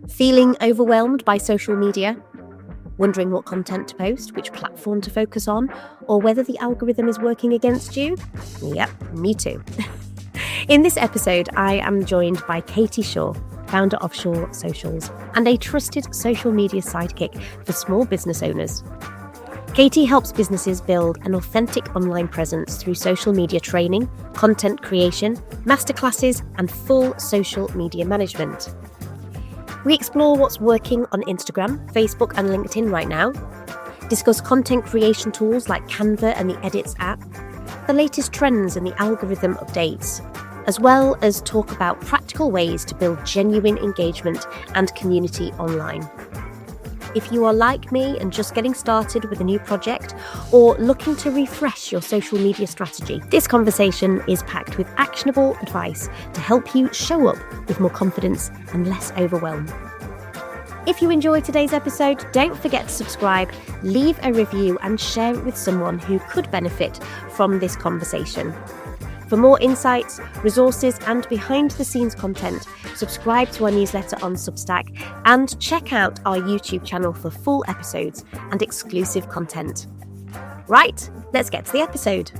Feeling overwhelmed by social media? Wondering what content to post, which platform to focus on, or whether the algorithm is working against you? Yep, me too. In this episode, I am joined by Katie Shaw, founder of Shaw Socials, and a trusted social media sidekick for small business owners. Katie helps businesses build an authentic online presence through social media training, content creation, masterclasses, and full social media management. We explore what's working on Instagram, Facebook, and LinkedIn right now, discuss content creation tools like Canva and the Edits app, the latest trends and the algorithm updates, as well as talk about practical ways to build genuine engagement and community online. If you are like me and just getting started with a new project or looking to refresh your social media strategy, this conversation is packed with actionable advice to help you show up with more confidence and less overwhelm. If you enjoyed today's episode, don't forget to subscribe, leave a review, and share it with someone who could benefit from this conversation. For more insights, resources, and behind-the-scenes content, subscribe to our newsletter on Substack and check out our YouTube channel for full episodes and exclusive content. Right, let's get to the episode.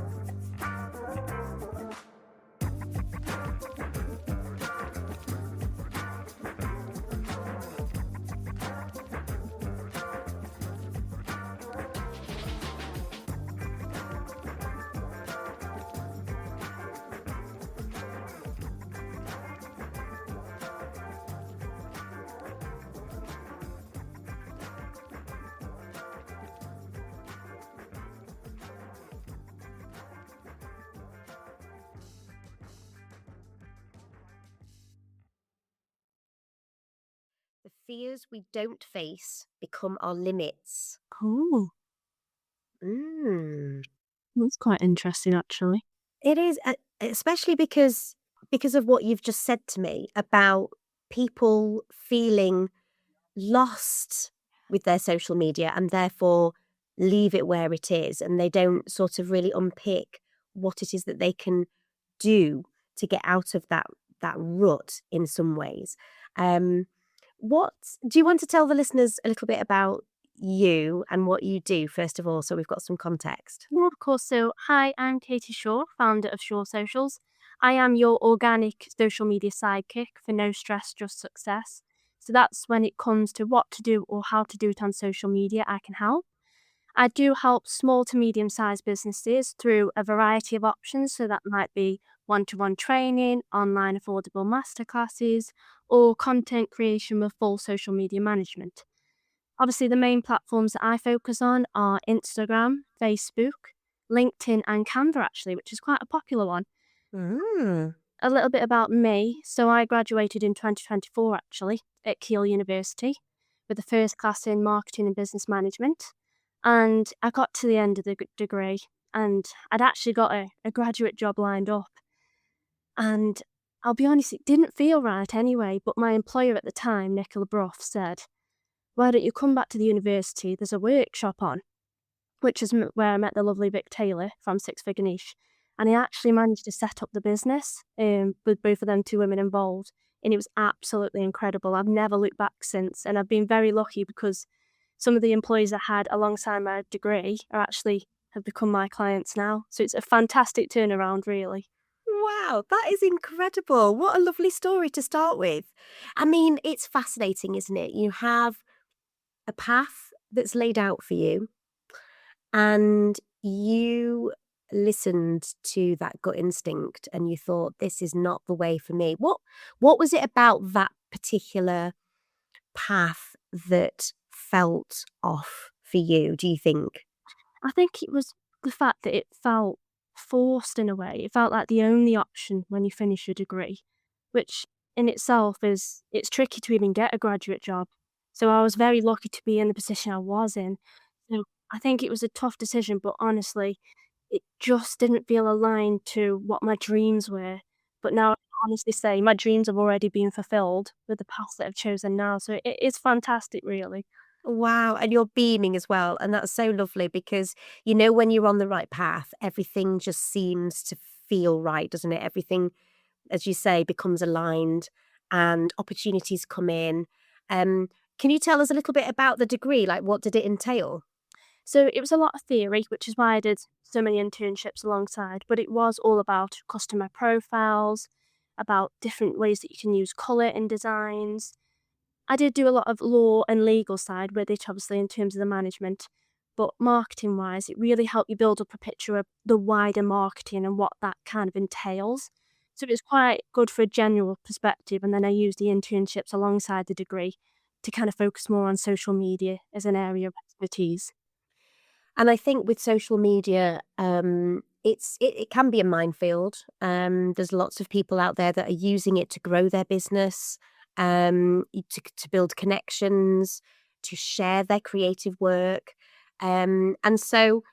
The fears we don't face become our limits. Oh, that's quite interesting, actually. It is, especially because of what you've just said to me about people feeling lost with their social media and therefore leave it where it is, and they don't sort of really unpick what it is that they can do to get out of that rut in some ways. What do you want to tell the listeners a little bit about you and what you do first of all, so we've got some context? Yeah, of course. So, hi, I'm Katie Shaw, founder of Shaw Socials. I am your organic social media sidekick for no stress, just success. So that's when it comes to what to do or how to do it on social media, I can help. I do help small to medium sized businesses through a variety of options. So that might be one-to-one training, online affordable masterclasses, or content creation with full social media management. Obviously, the main platforms that I focus on are Instagram, Facebook, LinkedIn, and Canva, actually, which is quite a popular one. Mm. A little bit about me. So, I graduated in 2024, actually, at Keele University with a first class in marketing and business management. And I got to the end of the degree, and I'd actually got a graduate job lined up. And I'll be honest, it didn't feel right anyway, but my employer at the time, Nicola Bruff, said, "Why don't you come back to the university? There's a workshop on," which is where I met the lovely Vic Taylor from Six Figure Niche. And I actually managed to set up the business with both of them two women involved. And it was absolutely incredible. I've never looked back since. And I've been very lucky because some of the employees I had alongside my degree have become my clients now. So it's a fantastic turnaround, really. Wow, that is incredible. What a lovely story to start with. I mean, it's fascinating, isn't it? You have a path that's laid out for you, and you listened to that gut instinct and you thought, this is not the way for me. What was it about that particular path that felt off for you, do you think? I think it was the fact that it felt forced in a way. It felt like the only option when you finish your degree, which in itself it's tricky to even get a graduate job. So I was very lucky to be in the position I was in. So I think it was a tough decision, but honestly, it just didn't feel aligned to what my dreams were. But now I can honestly say my dreams have already been fulfilled with the path that I've chosen now. So it is fantastic, really. Wow, and you're beaming as well, and that's so lovely because, you know, when you're on the right path, everything just seems to feel right, doesn't it? Everything, as you say, becomes aligned and opportunities come in Can you tell us a little bit about the degree? Like, what did it entail? So it was a lot of theory, which is why I did so many internships alongside, but it was all about customer profiles, about different ways that you can use colour in designs. I did do a lot of law and legal side with it, obviously, in terms of the management. But marketing wise, it really helped you build up a picture of the wider marketing and what that kind of entails. So it was quite good for a general perspective. And then I used the internships alongside the degree to kind of focus more on social media as an area of expertise. And I think with social media, it can be a minefield. There's lots of people out there that are using it to grow their business, to build connections, to share their creative work. And so,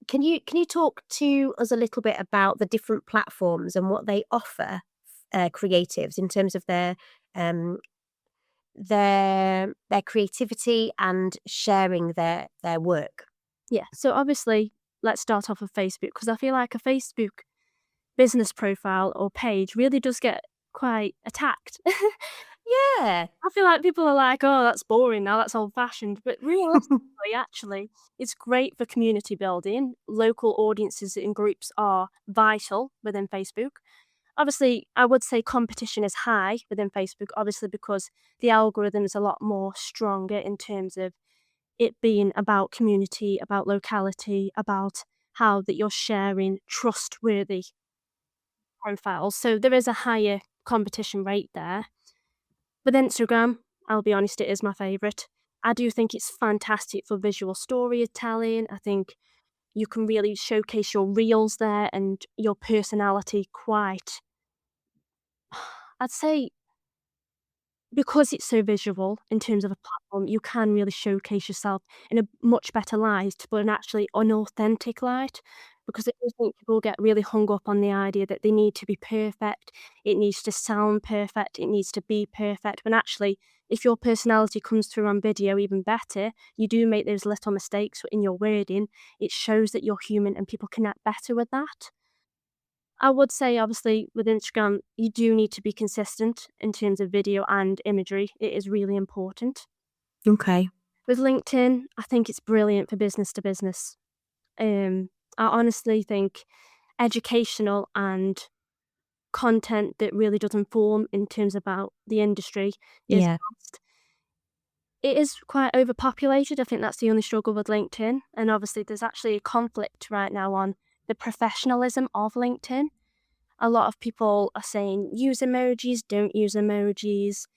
can you talk to us a little bit about the different platforms and what they offer creatives in terms of um, their creativity and sharing their work? Yeah. So obviously, let's start off with Facebook because I feel like a Facebook business profile or page really does get quite attacked. Yeah. I feel like people are like, "Oh, that's boring now, that's old-fashioned," but realistically, actually, it's great for community building. Local audiences and groups are vital within Facebook. Obviously, I would say competition is high within Facebook, obviously, because the algorithm is a lot more stronger in terms of it being about community, about locality, about how that you're sharing trustworthy profiles. So there is a higher competition rate there. With Instagram, I'll be honest, it is my favourite. I do think it's fantastic for visual storytelling. I think you can really showcase your reels there and your personality quite, I'd say, because it's so visual in terms of a platform, you can really showcase yourself in a much better light, but an actually unauthentic light. Because I do think people get really hung up on the idea that they need to be perfect, it needs to sound perfect, it needs to be perfect. When actually, if your personality comes through on video even better, you do make those little mistakes in your wording, it shows that you're human and people connect better with that. I would say, obviously, with Instagram, you do need to be consistent in terms of video and imagery. It is really important. Okay. With LinkedIn, I think it's brilliant for business to business. I honestly think educational and content that really does inform in terms about the industry is Yeah. vast. It is quite overpopulated. I think that's the only struggle with LinkedIn. And obviously, there's actually a conflict right now on the professionalism of LinkedIn. A lot of people are saying use emojis, don't use emojis.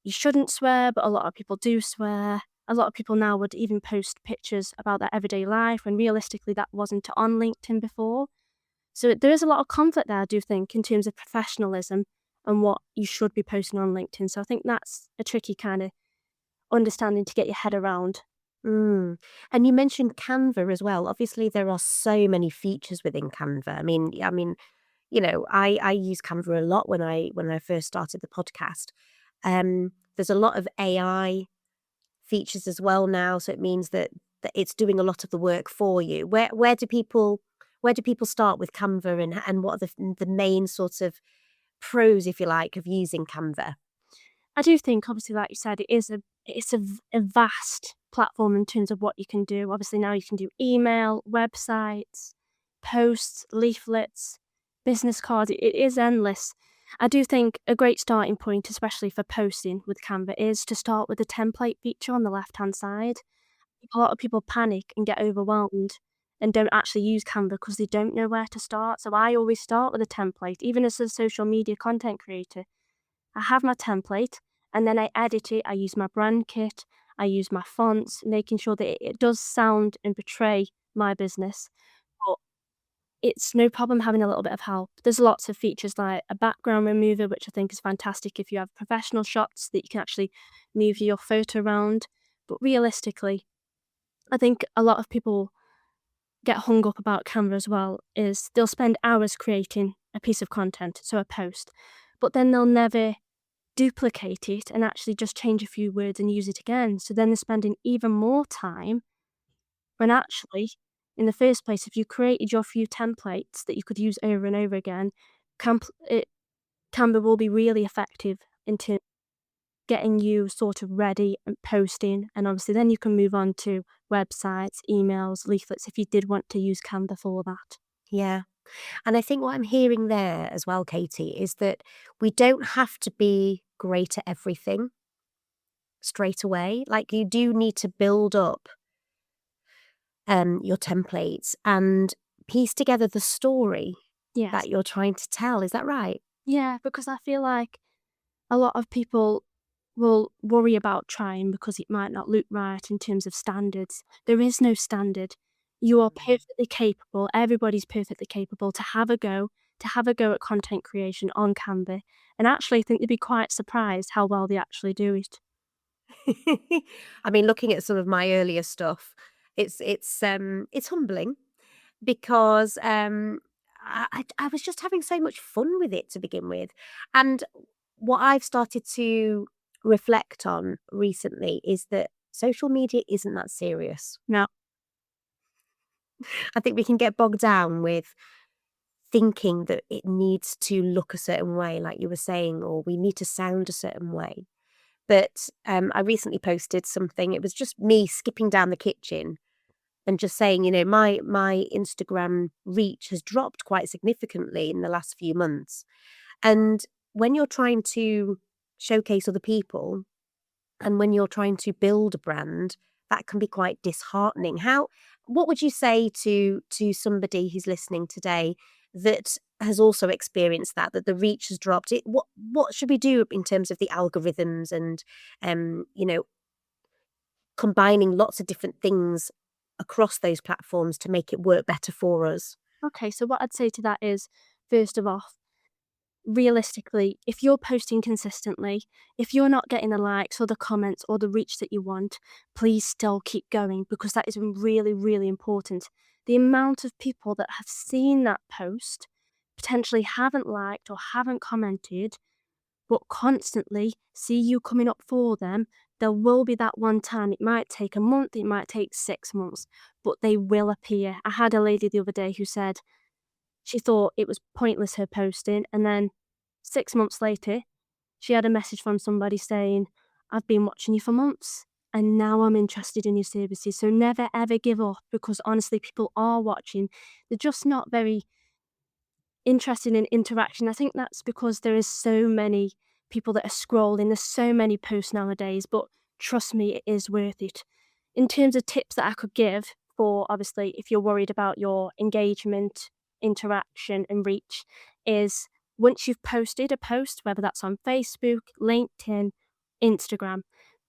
You shouldn't swear, but a lot of people do swear. A lot of people now would even post pictures about their everyday life when realistically that wasn't on LinkedIn before. So there is a lot of conflict there, I do think, in terms of professionalism and what you should be posting on LinkedIn. So I think that's a tricky kind of understanding to get your head around. Mm. And you mentioned Canva as well. Obviously, there are so many features within Canva. I mean, I use Canva a lot when I first started the podcast. There's a lot of AI features as well now, so it means that it's doing a lot of the work for you. Where do people start with Canva, and what are the main sort of pros, if you like, of using Canva? I do think, obviously, like you said, it's a vast platform in terms of what you can do. Obviously, now you can do email, websites, posts, leaflets, business cards. It is endless. I do think a great starting point, especially for posting with Canva, is to start with the template feature on the left hand side. A lot of people panic and get overwhelmed and don't actually use Canva because they don't know where to start. So I always start with a template, even as a social media content creator. I have my template and then I edit it. I use my brand kit. I use my fonts, making sure that it does sound and portray my business. But it's no problem having a little bit of help. There's lots of features like a background remover, which I think is fantastic if you have professional shots that you can actually move your photo around. But realistically, I think a lot of people get hung up about Canva as well is they'll spend hours creating a piece of content, so a post, but then they'll never duplicate it and actually just change a few words and use it again. So then they're spending even more time when actually, in the first place, if you created your few templates that you could use over and over again, Canva will be really effective in terms. getting you sort of ready and posting. And obviously then you can move on to websites, emails, leaflets if you did want to use Canva for that. Yeah. And I think what I'm hearing there as well, Katie, is that we don't have to be great at everything straight away. Like, you do need to build up your templates and piece together the story Yes. that you're trying to tell. Is that right? Yeah, because I feel like a lot of people will worry about trying because it might not look right in terms of standards. There is no standard. You are perfectly capable, everybody's perfectly capable to have a go at content creation on Canva. And actually, I think they'd be quite surprised how well they actually do it. I mean, looking at some of my earlier stuff, it's humbling because I was just having so much fun with it to begin with, and what I've started to reflect on recently is that social media isn't that serious. Now, I think we can get bogged down with thinking that it needs to look a certain way, like you were saying, or we need to sound a certain way. But I recently posted something. It was just me skipping down the kitchen and just saying, my Instagram reach has dropped quite significantly in the last few months. And when you're trying to showcase other people and when you're trying to build a brand, that can be quite disheartening. What would you say to somebody who's listening today that has also experienced that the reach has dropped? What should we do in terms of the algorithms and um, you know, combining lots of different things across those platforms to make it work better for us? okay, so what I'd say to that is, first of all, realistically, if you're posting consistently, if you're not getting the likes or the comments or the reach that you want, please still keep going because that is really, really important. The amount of people that have seen that post, potentially haven't liked or haven't commented, but constantly see you coming up for them, there will be that one time. It might take a month, it might take 6 months, but they will appear. I had a lady the other day who said, she thought it was pointless her posting, and then 6 months later, she had a message from somebody saying, "I've been watching you for months, and now I'm interested in your services." So never ever give up because honestly, people are watching. They're just not very interested in interaction. I think that's because there is so many people that are scrolling. There's so many posts nowadays, but trust me, it is worth it. In terms of tips that I could give for obviously if you're worried about your engagement, interaction, and reach, is once you've posted a post, whether that's on Facebook, LinkedIn, Instagram,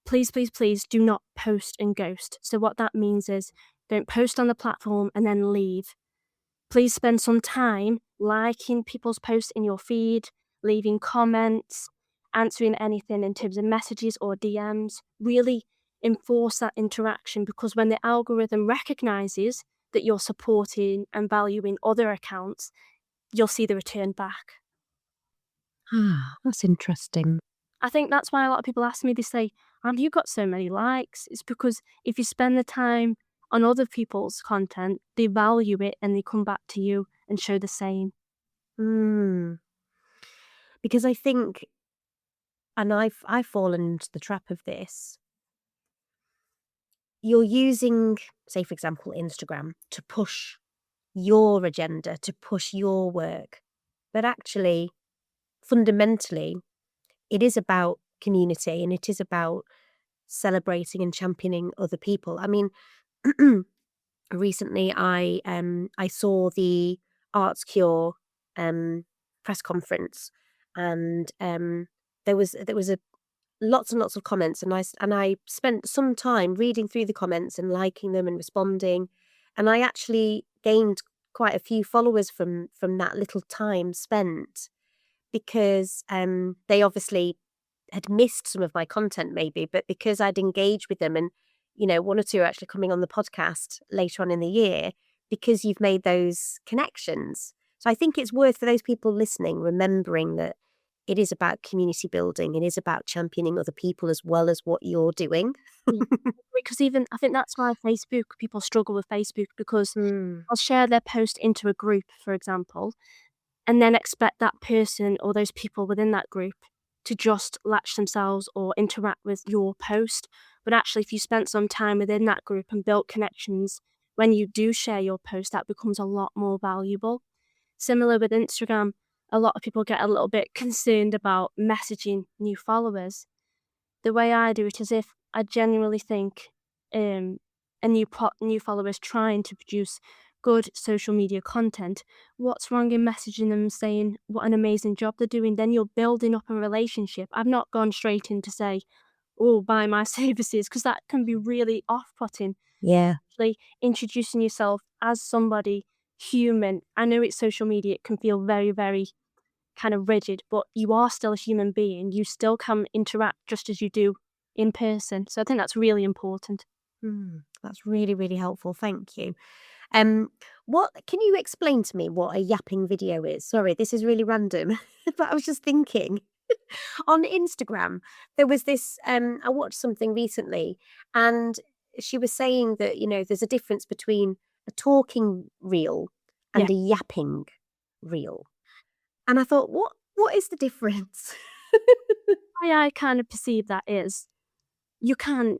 please, please, please do not post and ghost. So what that means is don't post on the platform and then leave. Please spend some time liking people's posts in your feed, leaving comments, answering anything in terms of messages or DMs. Really enforce that interaction because when the algorithm recognizes that you're supporting and valuing other accounts, you'll see the return back. That's interesting. I think that's why a lot of people ask me, they say, "Have you got so many likes?" It's because if you spend the time on other people's content, they value it and they come back to you and show the same. Mm. Because I think, and I've fallen into the trap of this. You're using, say, for example, Instagram to push your agenda, to push your work. But actually, fundamentally, it is about community and it is about celebrating and championing other people. I mean, recently I saw the Arts Cure press conference, and there was a lots and lots of comments, and I spent some time reading through the comments and liking them and responding, and I actually gained quite a few followers from that little time spent because they obviously had missed some of my content maybe, but because I'd engaged with them and, one or two are actually coming on the podcast later on in the year because you've made those connections. So I think it's worth for those people listening remembering that it is about community building. It is about championing other people as well as what you're doing. Yeah. Because even I think that's why people struggle with Facebook because Hmm. I'll share their post into a group, for example, and then expect that person or those people within that group to just latch themselves or interact with your post. But actually, if you spent some time within that group and built connections, when you do share your post, that becomes a lot more valuable. Similar with Instagram, a lot of people get a little bit concerned about messaging new followers. The way I do it is if I genuinely think a new follower is trying to produce good social media content, what's wrong in messaging them saying what an amazing job they're doing? Then you're building up a relationship. I've not gone straight in to say, oh, buy my services, because that can be really off-putting. Yeah. Actually introducing yourself as somebody human. I know it's social media, it can feel very, very kind of rigid, but you are still a human being. You still can interact just as you do in person. So I think that's really important. That's really, really helpful. Thank you. What can you explain to me what a yapping video is? Sorry, this is really random, but I was just thinking. On Instagram, there was this. I watched something recently, and she was saying that there's a difference between a talking reel Yeah. and a yapping reel, and I thought, what is the difference? Way I kind of perceive that is you can,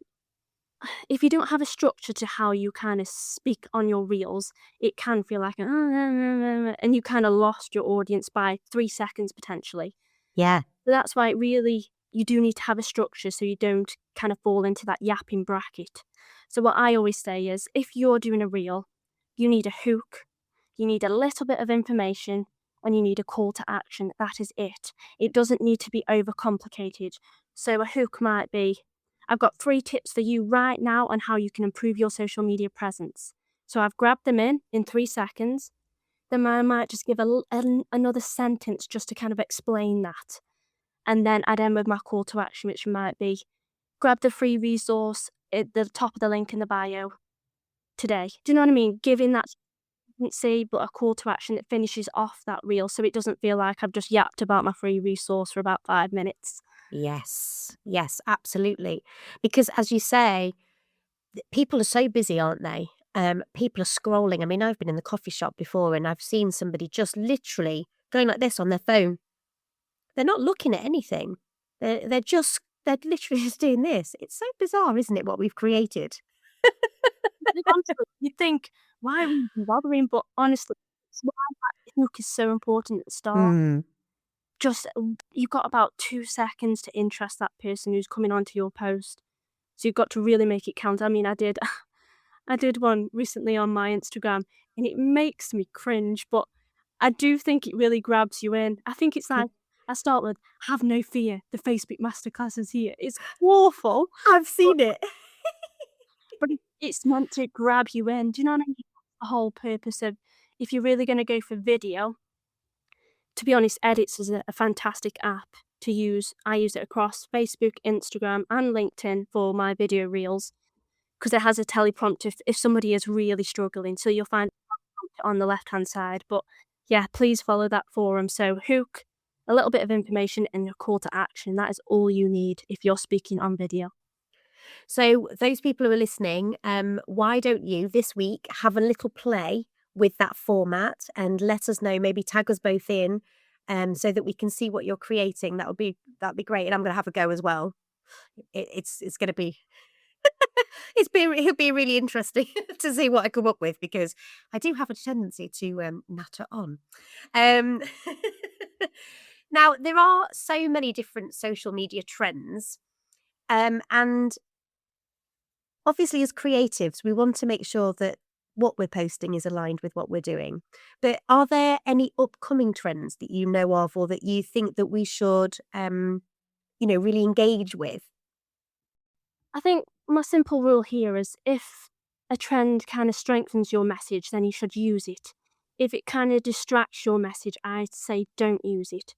if you don't have a structure to how you kind of speak on your reels, it can feel like, and you kind of lost your audience by 3 seconds potentially. Yeah, So that's why you do need to have a structure so you don't kind of fall into that yapping bracket. So what I always say is if you're doing a reel, you need a hook, you need a little bit of information, and you need a call to action. That is it. It doesn't need to be overcomplicated. So a hook might be, I've got 3 tips for you right now on how you can improve your social media presence. So I've grabbed them in 3 seconds. Then I might just give another sentence just to kind of explain that. And then I'd end with my call to action, which might be grab the free resource at the top of the link in the bio today. Do you know what I mean? Giving that urgency, but a call to action that finishes off that reel so it doesn't feel like I've just yapped about my free resource for about 5 minutes. yes, yes, absolutely. Because as you say, people are so busy, aren't they? People are scrolling. I mean, I've been in the coffee shop before, and I've seen somebody just literally going like this on their phone. They're not looking at anything. They're literally just doing this. It's so bizarre, isn't it, what we've created? Honestly, you think, why are we even bothering? But honestly, it's why that hook is so important at the start. Mm. Just, you've got about 2 seconds to interest that person who's coming onto your post. So you've got to really make it count. I mean, I did I did one recently on my Instagram, and it makes me cringe, but I do think it really grabs you in. I think it's like, I start with, "Have no fear, the Facebook masterclass is here." It's awful, I've but seen it. it's meant to grab you in. Do you know what I mean? The whole purpose of, if you're really gonna go for video, to be honest, Edits is a fantastic app to use. I use it across Facebook, Instagram, and LinkedIn for my video reels, because it has a teleprompter if somebody is really struggling. So you'll find it on the left-hand side. But yeah, please follow that forum. So hook, a little bit of information, and a call to action. That is all you need if you're speaking on video. So those people who are listening, why don't you this week have a little play with that format and let us know, maybe tag us both in, so that we can see what you're creating. That'd be great. And I'm gonna have a go as well. It's gonna be it'll be really interesting to see what I come up with, because I do have a tendency to natter on. Um, now there are so many different social media trends, and obviously, as creatives, we want to make sure that what we're posting is aligned with what we're doing. But are there any upcoming trends that you know of, or that you think that we should, really engage with? I think my simple rule here is if a trend kind of strengthens your message, then you should use it. If it kind of distracts your message, I'd say don't use it.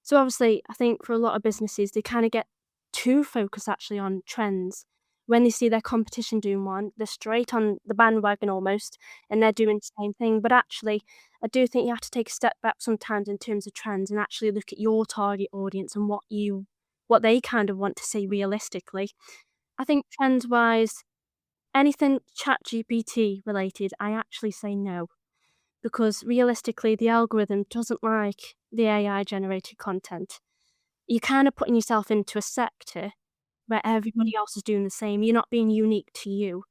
So obviously, I think for a lot of businesses, they kind of get too focused actually on trends. When they see their competition doing one, they're straight on the bandwagon almost, and they're doing the same thing. But actually, I do think you have to take a step back sometimes in terms of trends and actually look at your target audience and what they kind of want to see realistically. I think trends wise, anything ChatGPT related, I actually say no, because realistically, the algorithm doesn't like the AI generated content. you're kind of putting yourself into a sector where everybody else is doing the same. You're not being unique to you.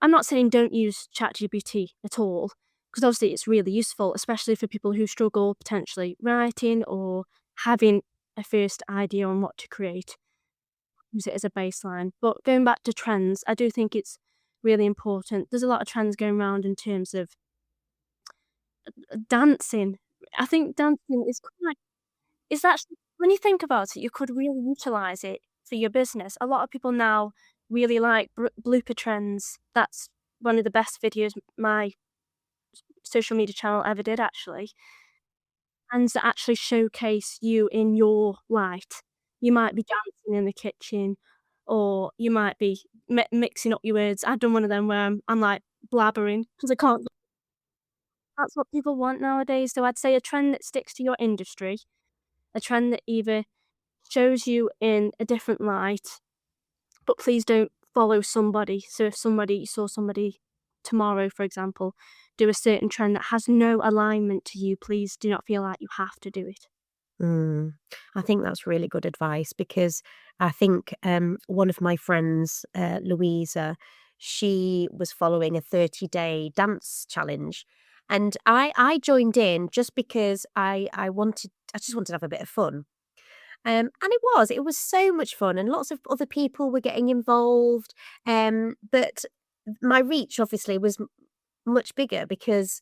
I'm not saying don't use ChatGPT at all, because obviously it's really useful, especially for people who struggle potentially writing or having a first idea on what to create. Use it as a baseline. But going back to trends, I do think it's really important. There's a lot of trends going around in terms of dancing. I think dancing is actually, when you think about it, you could really utilize it for your business. A lot of people now really like blooper trends. That's one of the best videos my social media channel ever did, actually. And that actually showcase you in your light. You might be dancing in the kitchen, or you might be mixing up your words. I've done one of them where I'm like blabbering because I can't. That's what people want nowadays. So I'd say a trend that sticks to your industry, a trend that either shows you in a different light, but please don't follow somebody. So if you saw somebody tomorrow, for example, do a certain trend that has no alignment to you, please do not feel like you have to do it. Mm. I think that's really good advice because I think one of my friends, Louisa, she was following a 30-day dance challenge. And I joined in just because I just wanted to have a bit of fun. And it was so much fun, and lots of other people were getting involved. But my reach obviously was much bigger because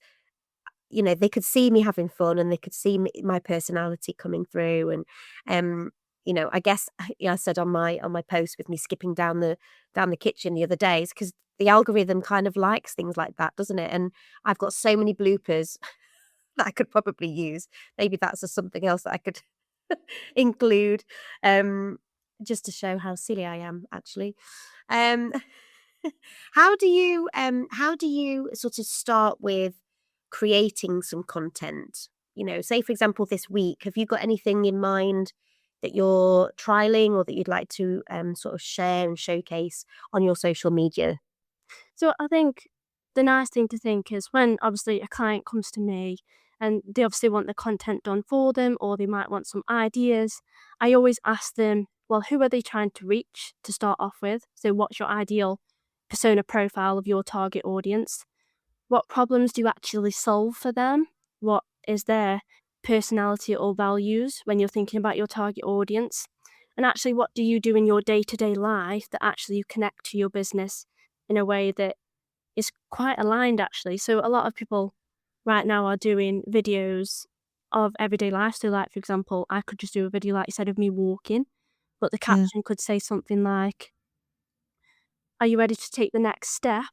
they could see me having fun and they could see my personality coming through. And I guess I said on my post with me skipping down the kitchen the other days because the algorithm kind of likes things like that, doesn't it? And I've got so many bloopers that I could probably use. Maybe that's just something else that I could include, um, just to show how silly I am, actually. Um, how do you sort of start with creating some content? Say for example, this week, have you got anything in mind that you're trialing or that you'd like to sort of share and showcase on your social media? So I think the nice thing to think is when obviously a client comes to me and they obviously want the content done for them or they might want some ideas, I always ask them, well, who are they trying to reach to start off with? So what's your ideal persona profile of your target audience? What problems do you actually solve for them? What is their personality or values when you're thinking about your target audience? And actually, what do you do in your day to day life that actually you connect to your business in a way that is quite aligned, actually? So, a lot of people right now are doing videos of everyday life. So, like, for example, I could just do a video, like you said, of me walking, but the Yeah. caption could say something like, are you ready to take the next step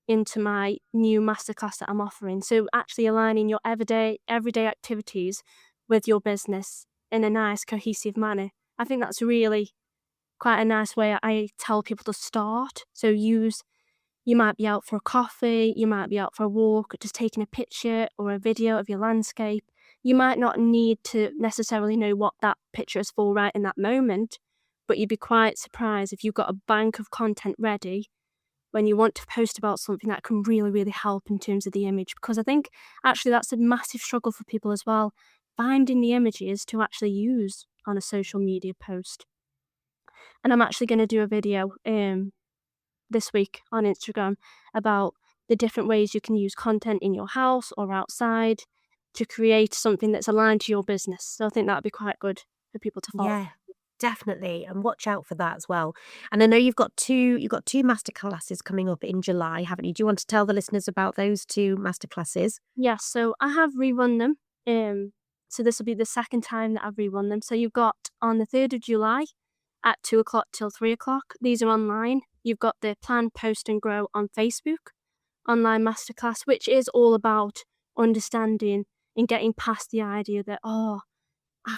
into my new masterclass that I'm offering? So actually aligning your everyday activities with your business in a nice cohesive manner. I think that's really quite a nice way I tell people to start. So you might be out for a coffee, you might be out for a walk, just taking a picture or a video of your landscape. You might not need to necessarily know what that picture is for right in that moment, but you'd be quite surprised if you've got a bank of content ready when you want to post about something that can really, really help in terms of the image. Because I think actually that's a massive struggle for people as well, finding the images to actually use on a social media post. And I'm actually going to do a video this week on Instagram about the different ways you can use content in your house or outside to create something that's aligned to your business. So I think that'd be quite good for people to follow. Yeah, definitely, and watch out for that as well. And I know you've got two masterclasses coming up in July, haven't you? Do you want to tell the listeners about those two masterclasses? Yes, so I have rerun them. So this will be the second time that I've rerun them. So you've got on the 3rd of July at 2 o'clock till 3 o'clock. These are online. You've got the Plan, Post and Grow on Facebook online masterclass, which is all about understanding and getting past the idea that, oh, I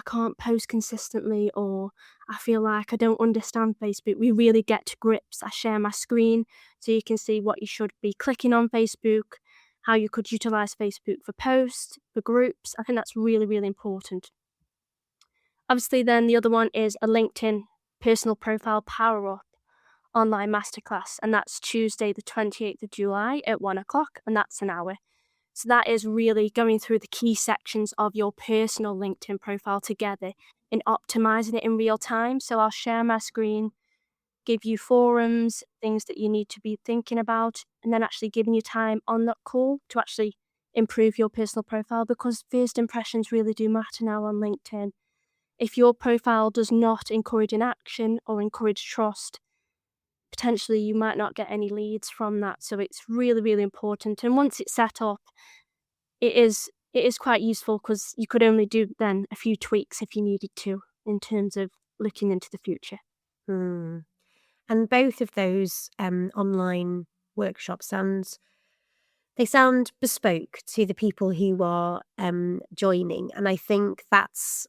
can't post consistently, or I feel like I don't understand Facebook. We really get to grips. I share my screen so you can see what you should be clicking on Facebook, how you could utilize Facebook for posts, for groups. I think that's really, really important. Obviously, then the other one is a LinkedIn personal profile power up online masterclass, and that's Tuesday, the 28th of July at 1 o'clock, and that's an hour. So that is really going through the key sections of your personal LinkedIn profile together and optimizing it in real time. So I'll share my screen, give you forums, things that you need to be thinking about, and then actually giving you time on that call to actually improve your personal profile, because first impressions really do matter now on LinkedIn. If your profile does not encourage an action or encourage trust, potentially you might not get any leads from that. So it's really, really important. And once it's set up, it is quite useful, because you could only do then a few tweaks if you needed to in terms of looking into the future. Hmm. And both of those online workshops sound bespoke to the people who are joining, and I think that's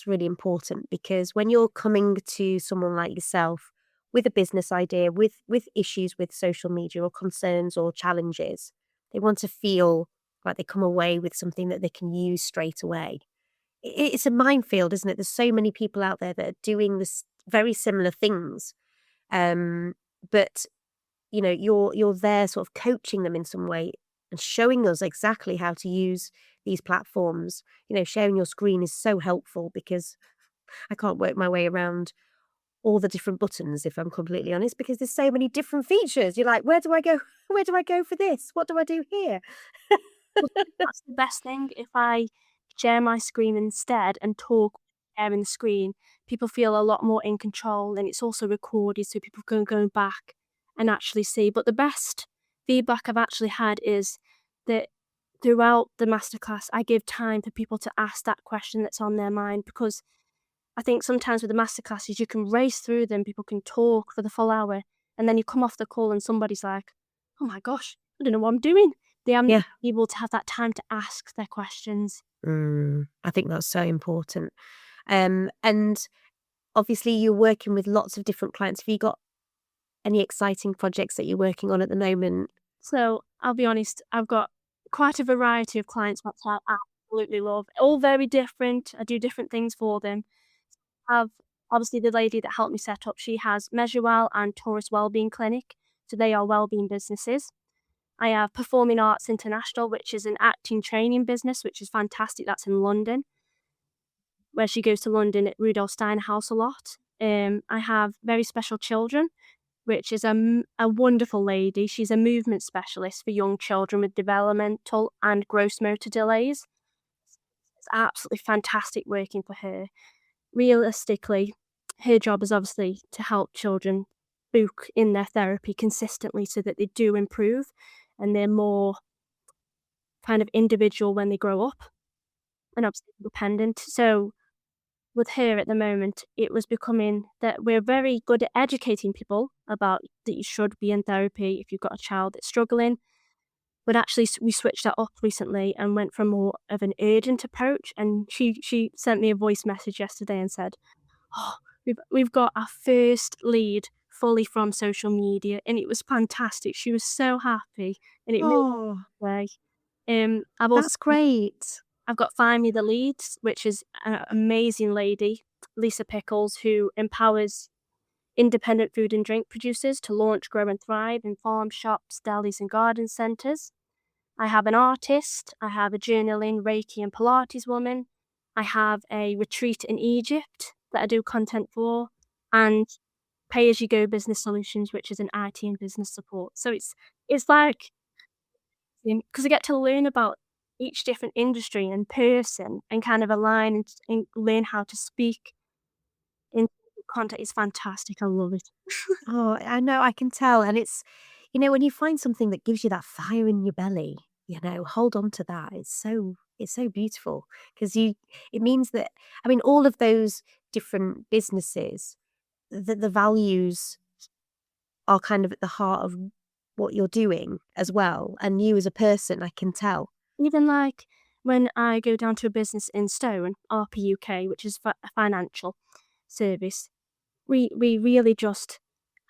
really important, because when you're coming to someone like yourself with a business idea, with issues with social media or concerns or challenges, they want to feel like they come away with something that they can use straight away. It's a minefield, isn't it? There's so many people out there that are doing this very similar things, um, but you're there sort of coaching them in some way and showing us exactly how to use these platforms. Sharing your screen is so helpful, because I can't work my way around all the different buttons, if I'm completely honest, because there's so many different features. You're like, where do I go? Where do I go for this? What do I do here? Well, that's the best thing. If I share my screen instead and talk sharing the screen, people feel a lot more in control, and it's also recorded so people can go back and actually see. But the best feedback I've actually had is that throughout the masterclass, I give time for people to ask that question that's on their mind, because I think sometimes with the masterclasses, you can race through them, people can talk for the full hour, and then you come off the call and somebody's like, oh my gosh, I don't know what I'm doing. They haven't Yeah. been able to have that time to ask their questions. I think that's so important. And obviously, you're working with lots of different clients. Have you got any exciting projects that you're working on at the moment? So I'll be honest, I've got quite a variety of clients that I absolutely love, all very different. I do different things for them. Have obviously the lady that helped me set up, she has Measurewell and Taurus Wellbeing Clinic. So they are wellbeing businesses. I have Performing Arts International, which is an acting training business, which is fantastic. That's in London, where she goes to London at Rudolf Steiner House a lot. I have Very Special Children, which is a wonderful lady. She's a movement specialist for young children with developmental and gross motor delays. It's absolutely fantastic working for her. Realistically, her job is obviously to help children book in their therapy consistently so that they do improve and they're more kind of individual when they grow up and obviously independent. So with her at the moment, it was becoming that we're very good at educating people about that you should be in therapy if you've got a child that's struggling. But actually, we switched that up recently and went for more of an urgent approach. And she sent me a voice message yesterday and said, "Oh, we've got our first lead fully from social media," and it was fantastic. She was so happy, and it made Oh, my day. that's great. I've got Find Me the Leads, which is an amazing lady, Lisa Pickles, who empowers independent food and drink producers to launch, grow, and thrive in farm shops, delis, and garden centres. I have an artist, I have a journaling, Reiki, and Pilates woman. I have a retreat in Egypt that I do content for, and Pay As You Go Business Solutions, which is an IT and business support. So it's like, because I get to learn about each different industry and person and kind of align and learn how to speak in content is fantastic. I love it. Oh, I know, I can tell, and when you find something that gives you that fire in your belly, hold on to that. It's so beautiful, because it means that, I mean, all of those different businesses, the values are kind of at the heart of what you're doing as well, and you as a person, I can tell. Even like when I go down to a business in Stone, RPUK, which is a financial service, we really just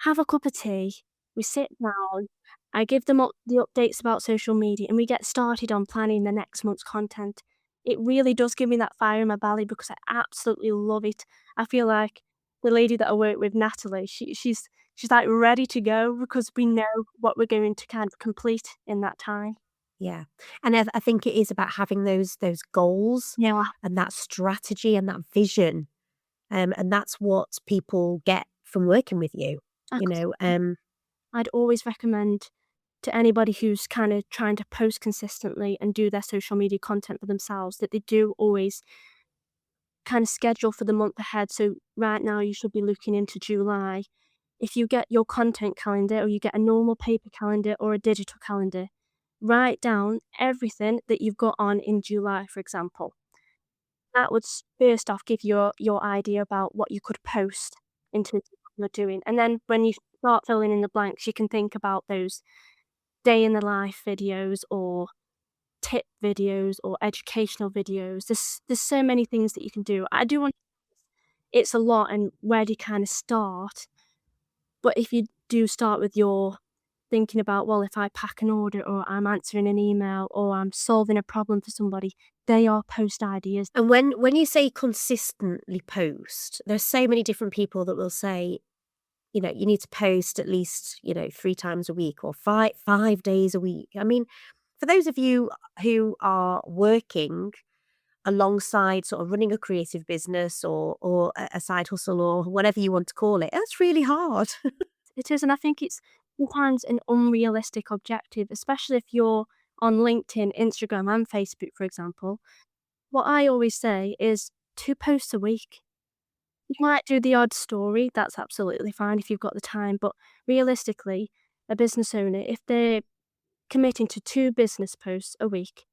have a cup of tea, we sit down, I give them up the updates about social media, and we get started on planning the next month's content. It really does give me that fire in my belly because I absolutely love it. I feel like the lady that I work with, Natalie, she's like ready to go because we know what we're going to kind of complete in that time. Yeah. And I think it is about having those goals Yeah, and that strategy and that vision. And that's what people get from working with you, I you could know. I'd always recommend to anybody who's kind of trying to post consistently and do their social media content for themselves that they do always kind of schedule for the month ahead. So right now you should be looking into July. If you get your content calendar or you get a normal paper calendar or a digital calendar, write down everything that you've got on in July, for example. That would first off give you your idea about what you could post into what you're doing. And then when you start filling in the blanks, you can think about those day in the life videos or tip videos or educational videos. There's so many things that you can do. I do want it's a lot and where do you kind of start? But if you do start with your thinking about, well, if I pack an order or I'm answering an email or I'm solving a problem for somebody, they are post ideas. And when you say consistently post, there's so many different people that will say, you need to post at least, 3 times a week or 5 days a week. I mean, for those of you who are working alongside sort of running a creative business or a side hustle or whatever you want to call it, that's really hard. It is, and I think it's sometimes an unrealistic objective, especially if you're on LinkedIn, Instagram, and Facebook, for example. What I always say is 2 posts a week. You might do the odd story, that's absolutely fine if you've got the time, but realistically, a business owner, if they're committing to 2 business posts a week,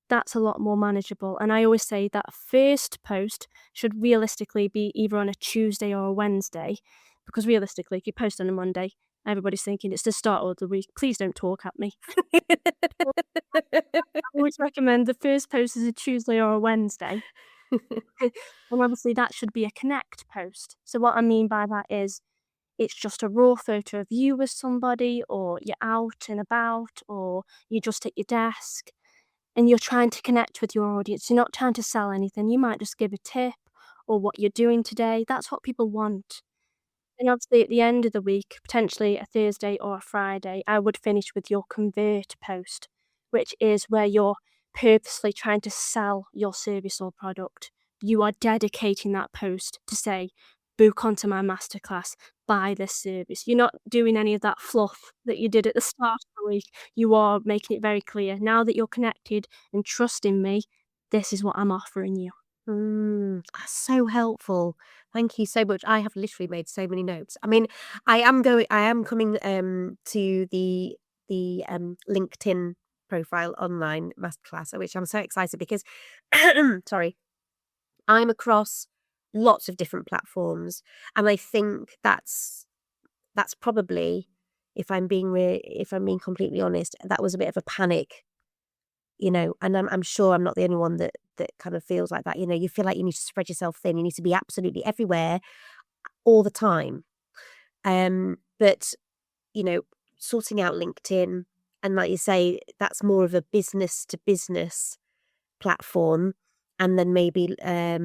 that's a lot more manageable. And I always say that first post should realistically be either on a Tuesday or a Wednesday, because realistically, if you post on a Monday, everybody's thinking it's the start of the week. Please don't talk at me. I always recommend the first post is a Tuesday or a Wednesday. And obviously, that should be a connect post. So, what I mean by that is it's just a raw photo of you with somebody, or you're out and about, or you're just at your desk and you're trying to connect with your audience. You're not trying to sell anything. You might just give a tip or what you're doing today. That's what people want. And obviously, at the end of the week, potentially a Thursday or a Friday, I would finish with your convert post, which is where you're purposely trying to sell your service or product. You are dedicating that post to say, book onto my masterclass, buy this service. You're not doing any of that fluff that you did at the start of the week. You are making it very clear. Now that you're connected and trusting me, this is what I'm offering you. That's so helpful. Thank you so much. I have literally made so many notes. I mean, I am coming to the LinkedIn profile online masterclass, which I'm so excited because sorry, I'm across lots of different platforms, and I think that's probably, if I'm being completely honest, that was a bit of a panic, and I'm sure I'm not the only one that kind of feels like that. You feel like you need to spread yourself thin. You need to be absolutely everywhere all the time. But you know, sorting out LinkedIn, and like you say, that's more of a business to business platform. And then maybe I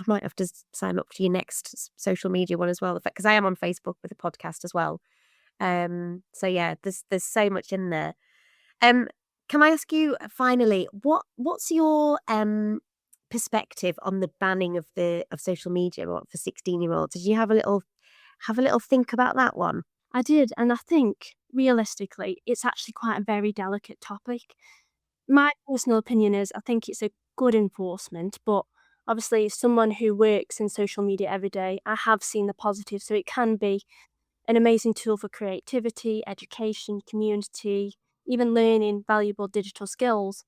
might have to sign up to your next social media one as well, because I am on Facebook with a podcast as well. So yeah, there's so much in there. Um, can I ask you finally, what's your perspective on the banning of social media for 16-year-olds? Did you have a little think about that one? I did, and I think realistically, it's actually quite a very delicate topic. My personal opinion is I think it's a good enforcement, but obviously, as someone who works in social media every day, I have seen the positive. So it can be an amazing tool for creativity, education, community, even learning valuable digital skills.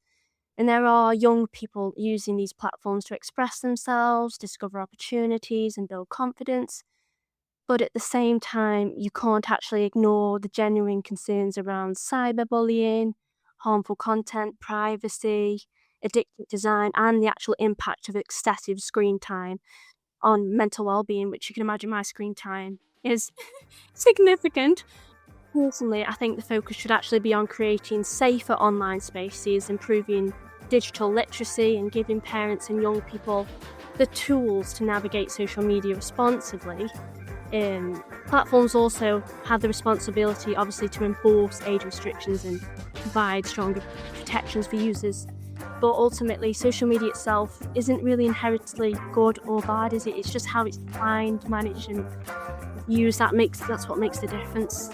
And there are young people using these platforms to express themselves, discover opportunities, and build confidence. But at the same time, you can't actually ignore the genuine concerns around cyberbullying, harmful content, privacy, addictive design, and the actual impact of excessive screen time on mental well-being, which you can imagine my screen time is significant. Personally, I think the focus should actually be on creating safer online spaces, improving digital literacy, and giving parents and young people the tools to navigate social media responsibly. Platforms also have the responsibility, obviously, to enforce age restrictions and provide stronger protections for users. But ultimately, social media itself isn't really inherently good or bad, is it? It's just how it's defined, managed, and used. That's what makes the difference.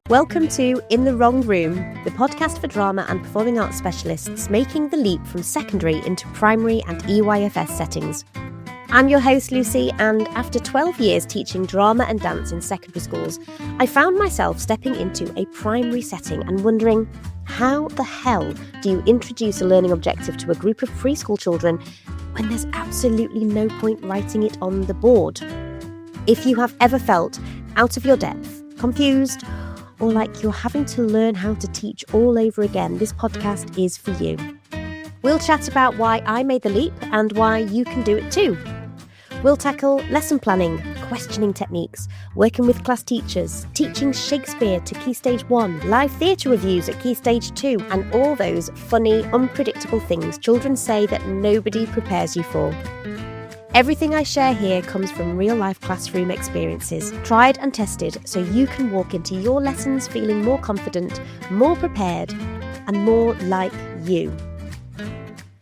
Welcome to In the Wrong Room, the podcast for drama and performing arts specialists making the leap from secondary into primary and EYFS settings. I'm your host Lucy, and after 12 years teaching drama and dance in secondary schools, I found myself stepping into a primary setting and wondering, how the hell do you introduce a learning objective to a group of preschool children when there's absolutely no point writing it on the board? If you have ever felt out of your depth, confused, or like you're having to learn how to teach all over again, this podcast is for you. We'll chat about why I made the leap and why you can do it too. We'll tackle lesson planning, questioning techniques, working with class teachers, teaching Shakespeare to Key Stage 1, live theatre reviews at Key Stage 2, and all those funny, unpredictable things children say that nobody prepares you for. Everything I share here comes from real-life classroom experiences, tried and tested, so you can walk into your lessons feeling more confident, more prepared, and more like you.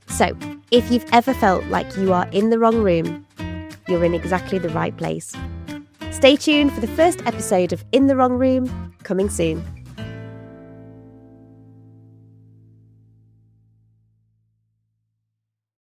So, if you've ever felt like you are in the wrong room, you're in exactly the right place. Stay tuned for the first episode of In the Wrong Room, coming soon.